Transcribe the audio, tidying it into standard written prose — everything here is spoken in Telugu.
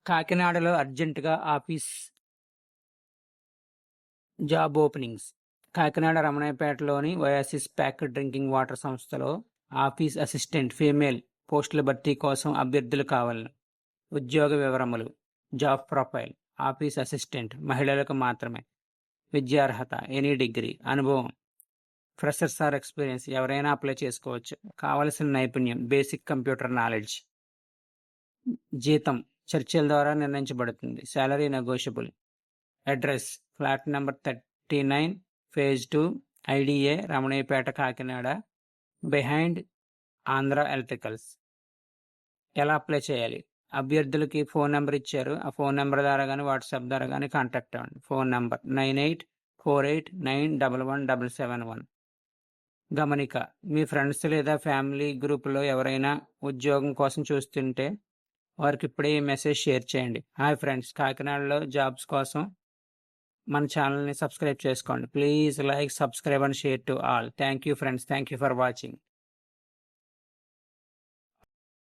కాకినాడలో అర్జెంటుగా ఆఫీస్ జాబ్ ఓపెనింగ్స్. కాకినాడ రమణయ్యపేటలోని ఒయాసిస్ ప్యాక్డ్ డ్రింకింగ్ వాటర్ సంస్థలో ఆఫీస్ అసిస్టెంట్ ఫీమేల్ పోస్టుల భర్తీ కోసం అభ్యర్థులు కావాలను. ఉద్యోగ వివరములు. Job profile. ఆఫీస్ అసిస్టెంట్ మహిళలకు మాత్రమే. విద్యార్హత ఎనీ డిగ్రీ. అనుభవం ఫ్రెషర్స్ ఆర్ ఎక్స్పీరియన్స్ ఎవరైనా అప్లై చేసుకోవచ్చు. కావలసిన నైపుణ్యం బేసిక్ కంప్యూటర్ నాలెడ్జ్. జీతం చర్చల ద్వారా నిర్ణయించబడుతుంది. Salary negotiable. Address flat number 39 phase 2 IDA Ramanayyapeta Kakinada behind Andhra electricals. ఎలా అప్లై చేయాలి? అభ్యర్థులకి ఫోన్ నెంబర్ ఇచ్చారు. ఆ ఫోన్ నెంబర్ ద్వారా కానీ వాట్సాప్ ద్వారా కానీ కాంటాక్ట్ అవ్వండి. Phone number 9848911771. గమనిక, మీ ఫ్రెండ్స్ లేదా ఫ్యామిలీ గ్రూపులో ఎవరైనా ఉద్యోగం కోసం చూస్తుంటే వారికి ఇప్పుడే ఈ మెసేజ్ షేర్ చేయండి. హాయ్ ఫ్రెండ్స్, కాకినాడలో జాబ్స్ కోసం మన ఛానల్ని సబ్స్క్రైబ్ చేసుకోండి. Please like, subscribe and share to all. Thank you friends. Thank you for watching.